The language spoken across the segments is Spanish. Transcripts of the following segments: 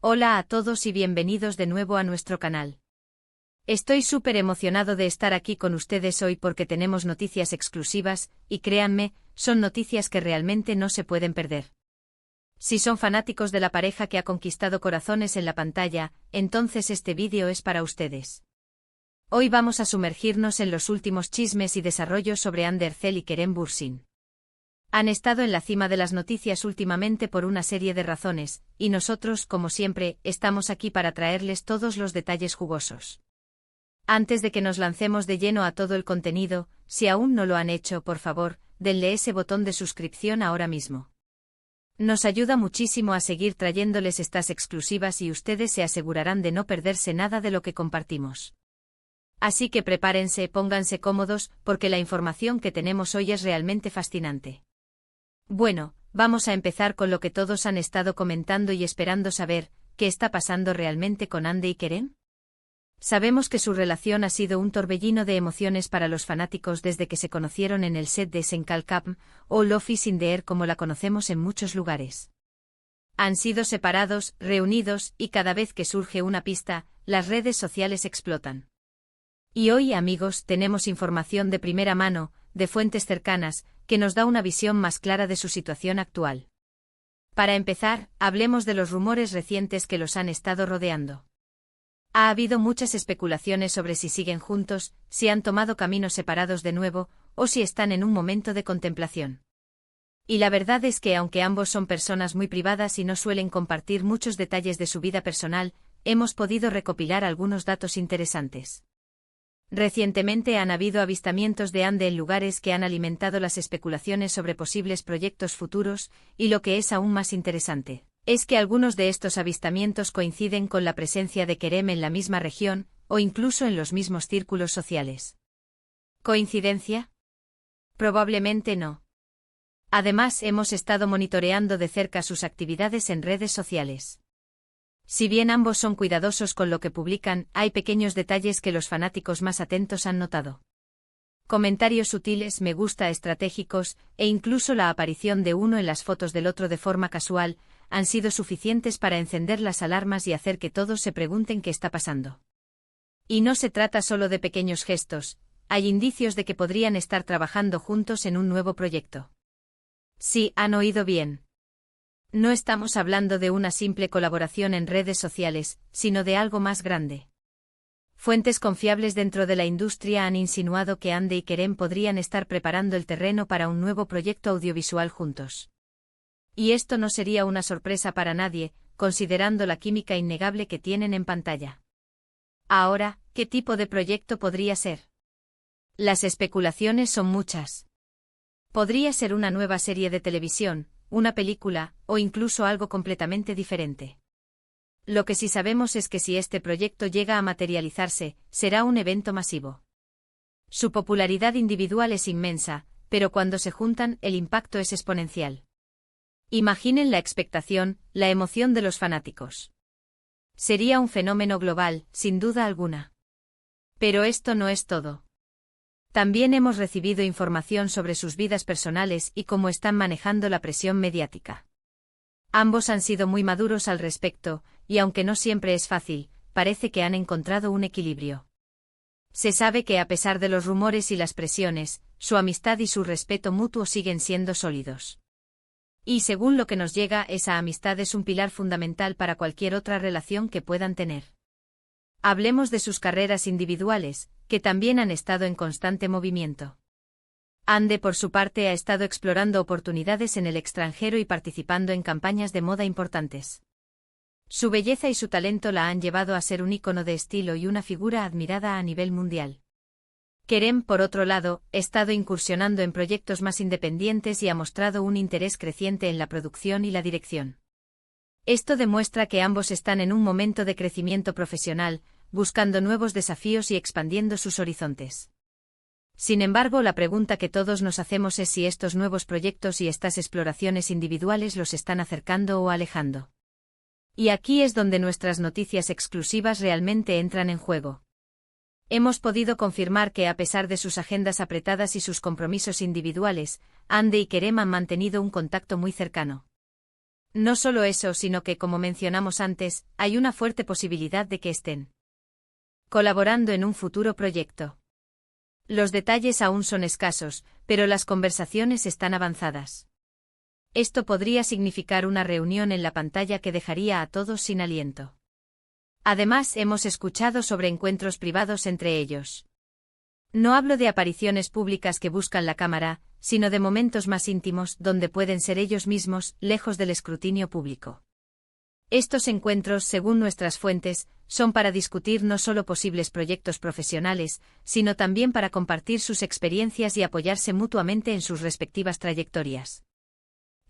Hola a todos y bienvenidos de nuevo a nuestro canal. Estoy súper emocionado de estar aquí con ustedes hoy porque tenemos noticias exclusivas, y créanme, son noticias que realmente no se pueden perder. Si son fanáticos de la pareja que ha conquistado corazones en la pantalla, entonces este vídeo es para ustedes. Hoy vamos a sumergirnos en los últimos chismes y desarrollos sobre Ander Zel y Kerem Bürsin. Han estado en la cima de las noticias últimamente por una serie de razones, y nosotros, como siempre, estamos aquí para traerles todos los detalles jugosos. Antes de que nos lancemos de lleno a todo el contenido, si aún no lo han hecho, por favor, denle ese botón de suscripción ahora mismo. Nos ayuda muchísimo a seguir trayéndoles estas exclusivas y ustedes se asegurarán de no perderse nada de lo que compartimos. Así que prepárense, pónganse cómodos, porque la información que tenemos hoy es realmente fascinante. Bueno, vamos a empezar con lo que todos han estado comentando y esperando saber, ¿qué está pasando realmente con Hande y Kerem? Sabemos que su relación ha sido un torbellino de emociones para los fanáticos desde que se conocieron en el set de Senkalkam, o Love is in the Air como la conocemos en muchos lugares. Han sido separados, reunidos, y cada vez que surge una pista, las redes sociales explotan. Y hoy, amigos, tenemos información de primera mano, de fuentes cercanas, que nos da una visión más clara de su situación actual. Para empezar, hablemos de los rumores recientes que los han estado rodeando. Ha habido muchas especulaciones sobre si siguen juntos, si han tomado caminos separados de nuevo, o si están en un momento de contemplación. Y la verdad es que aunque ambos son personas muy privadas y no suelen compartir muchos detalles de su vida personal, hemos podido recopilar algunos datos interesantes. Recientemente han habido avistamientos de Hande en lugares que han alimentado las especulaciones sobre posibles proyectos futuros, y lo que es aún más interesante, es que algunos de estos avistamientos coinciden con la presencia de Kerem en la misma región, o incluso en los mismos círculos sociales. ¿Coincidencia? Probablemente no. Además, hemos estado monitoreando de cerca sus actividades en redes sociales. Si bien ambos son cuidadosos con lo que publican, hay pequeños detalles que los fanáticos más atentos han notado. Comentarios sutiles, me gusta estratégicos, e incluso la aparición de uno en las fotos del otro de forma casual, han sido suficientes para encender las alarmas y hacer que todos se pregunten qué está pasando. Y no se trata solo de pequeños gestos, hay indicios de que podrían estar trabajando juntos en un nuevo proyecto. Sí, han oído bien. No estamos hablando de una simple colaboración en redes sociales, sino de algo más grande. Fuentes confiables dentro de la industria han insinuado que Hande y Kerem podrían estar preparando el terreno para un nuevo proyecto audiovisual juntos. Y esto no sería una sorpresa para nadie, considerando la química innegable que tienen en pantalla. Ahora, ¿qué tipo de proyecto podría ser? Las especulaciones son muchas. Podría ser una nueva serie de televisión, una película, o incluso algo completamente diferente. Lo que sí sabemos es que si este proyecto llega a materializarse, será un evento masivo. Su popularidad individual es inmensa, pero cuando se juntan, el impacto es exponencial. Imaginen la expectación, la emoción de los fanáticos. Sería un fenómeno global, sin duda alguna. Pero esto no es todo. También hemos recibido información sobre sus vidas personales y cómo están manejando la presión mediática. Ambos han sido muy maduros al respecto, y aunque no siempre es fácil, parece que han encontrado un equilibrio. Se sabe que a pesar de los rumores y las presiones, su amistad y su respeto mutuo siguen siendo sólidos. Y según lo que nos llega, esa amistad es un pilar fundamental para cualquier otra relación que puedan tener. Hablemos de sus carreras individuales, que también han estado en constante movimiento. Hande, por su parte, ha estado explorando oportunidades en el extranjero y participando en campañas de moda importantes. Su belleza y su talento la han llevado a ser un ícono de estilo y una figura admirada a nivel mundial. Kerem, por otro lado, ha estado incursionando en proyectos más independientes y ha mostrado un interés creciente en la producción y la dirección. Esto demuestra que ambos están en un momento de crecimiento profesional, buscando nuevos desafíos y expandiendo sus horizontes. Sin embargo, la pregunta que todos nos hacemos es si estos nuevos proyectos y estas exploraciones individuales los están acercando o alejando. Y aquí es donde nuestras noticias exclusivas realmente entran en juego. Hemos podido confirmar que a pesar de sus agendas apretadas y sus compromisos individuales, Hande y Kerem han mantenido un contacto muy cercano. No solo eso, sino que, como mencionamos antes, hay una fuerte posibilidad de que estén colaborando en un futuro proyecto. Los detalles aún son escasos, pero las conversaciones están avanzadas. Esto podría significar una reunión en la pantalla que dejaría a todos sin aliento. Además, hemos escuchado sobre encuentros privados entre ellos. No hablo de apariciones públicas que buscan la cámara, sino de momentos más íntimos donde pueden ser ellos mismos, lejos del escrutinio público. Estos encuentros, según nuestras fuentes, son para discutir no solo posibles proyectos profesionales, sino también para compartir sus experiencias y apoyarse mutuamente en sus respectivas trayectorias.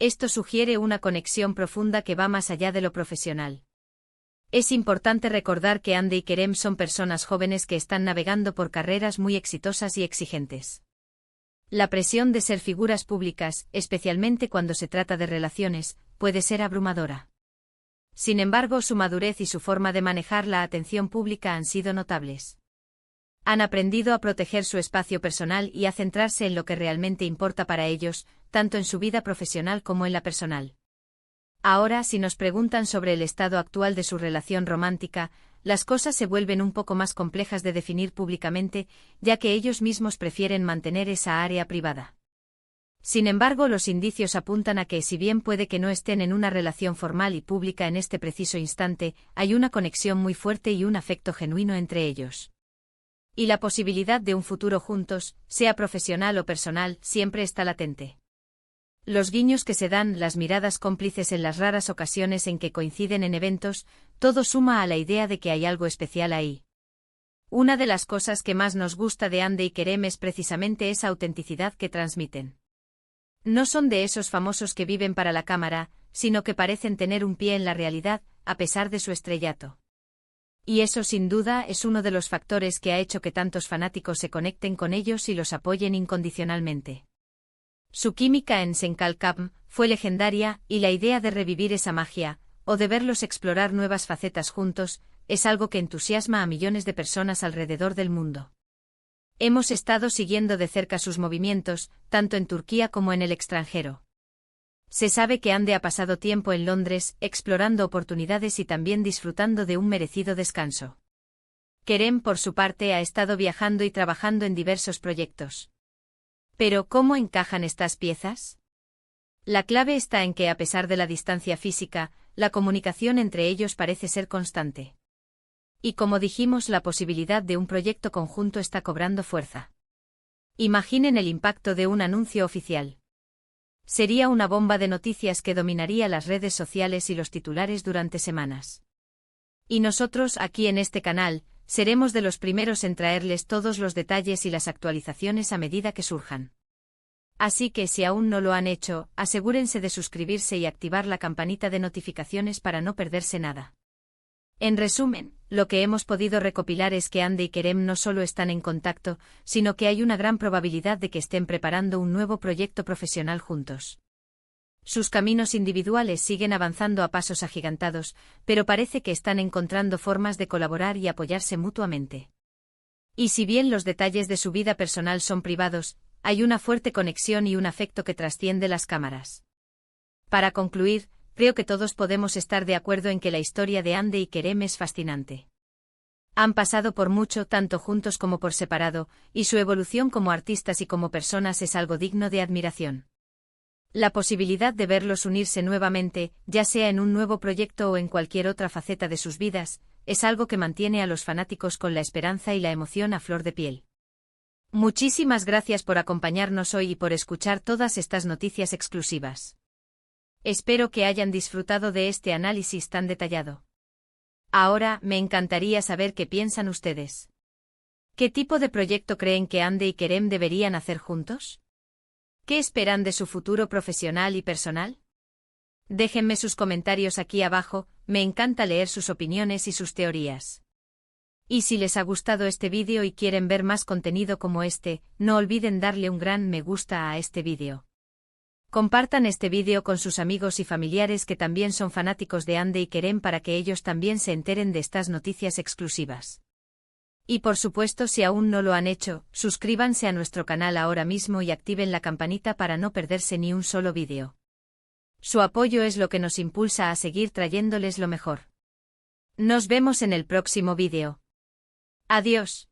Esto sugiere una conexión profunda que va más allá de lo profesional. Es importante recordar que Hande y Kerem son personas jóvenes que están navegando por carreras muy exitosas y exigentes. La presión de ser figuras públicas, especialmente cuando se trata de relaciones, puede ser abrumadora. Sin embargo, su madurez y su forma de manejar la atención pública han sido notables. Han aprendido a proteger su espacio personal y a centrarse en lo que realmente importa para ellos, tanto en su vida profesional como en la personal. Ahora, si nos preguntan sobre el estado actual de su relación romántica, las cosas se vuelven un poco más complejas de definir públicamente, ya que ellos mismos prefieren mantener esa área privada. Sin embargo, los indicios apuntan a que, si bien puede que no estén en una relación formal y pública en este preciso instante, hay una conexión muy fuerte y un afecto genuino entre ellos. Y la posibilidad de un futuro juntos, sea profesional o personal, siempre está latente. Los guiños que se dan, las miradas cómplices en las raras ocasiones en que coinciden en eventos, todo suma a la idea de que hay algo especial ahí. Una de las cosas que más nos gusta de Hande y Kerem es precisamente esa autenticidad que transmiten. No son de esos famosos que viven para la cámara, sino que parecen tener un pie en la realidad, a pesar de su estrellato. Y eso sin duda es uno de los factores que ha hecho que tantos fanáticos se conecten con ellos y los apoyen incondicionalmente. Su química en Senkalkam fue legendaria, y la idea de revivir esa magia, o de verlos explorar nuevas facetas juntos, es algo que entusiasma a millones de personas alrededor del mundo. Hemos estado siguiendo de cerca sus movimientos, tanto en Turquía como en el extranjero. Se sabe que Hande ha pasado tiempo en Londres, explorando oportunidades y también disfrutando de un merecido descanso. Kerem, por su parte, ha estado viajando y trabajando en diversos proyectos. Pero, ¿cómo encajan estas piezas? La clave está en que, a pesar de la distancia física, la comunicación entre ellos parece ser constante. Y como dijimos, la posibilidad de un proyecto conjunto está cobrando fuerza. Imaginen el impacto de un anuncio oficial. Sería una bomba de noticias que dominaría las redes sociales y los titulares durante semanas. Y nosotros, aquí en este canal, seremos de los primeros en traerles todos los detalles y las actualizaciones a medida que surjan. Así que, si aún no lo han hecho, asegúrense de suscribirse y activar la campanita de notificaciones para no perderse nada. En resumen, lo que hemos podido recopilar es que Hande y Kerem no solo están en contacto, sino que hay una gran probabilidad de que estén preparando un nuevo proyecto profesional juntos. Sus caminos individuales siguen avanzando a pasos agigantados, pero parece que están encontrando formas de colaborar y apoyarse mutuamente. Y si bien los detalles de su vida personal son privados, hay una fuerte conexión y un afecto que trasciende las cámaras. Para concluir, creo que todos podemos estar de acuerdo en que la historia de Hande y Kerem es fascinante. Han pasado por mucho, tanto juntos como por separado, y su evolución como artistas y como personas es algo digno de admiración. La posibilidad de verlos unirse nuevamente, ya sea en un nuevo proyecto o en cualquier otra faceta de sus vidas, es algo que mantiene a los fanáticos con la esperanza y la emoción a flor de piel. Muchísimas gracias por acompañarnos hoy y por escuchar todas estas noticias exclusivas. Espero que hayan disfrutado de este análisis tan detallado. Ahora, me encantaría saber qué piensan ustedes. ¿Qué tipo de proyecto creen que Hande y Kerem deberían hacer juntos? ¿Qué esperan de su futuro profesional y personal? Déjenme sus comentarios aquí abajo, me encanta leer sus opiniones y sus teorías. Y si les ha gustado este vídeo y quieren ver más contenido como este, no olviden darle un gran me gusta a este vídeo. Compartan este vídeo con sus amigos y familiares que también son fanáticos de Hande y Kerem para que ellos también se enteren de estas noticias exclusivas. Y por supuesto, si aún no lo han hecho, suscríbanse a nuestro canal ahora mismo y activen la campanita para no perderse ni un solo vídeo. Su apoyo es lo que nos impulsa a seguir trayéndoles lo mejor. Nos vemos en el próximo vídeo. Adiós.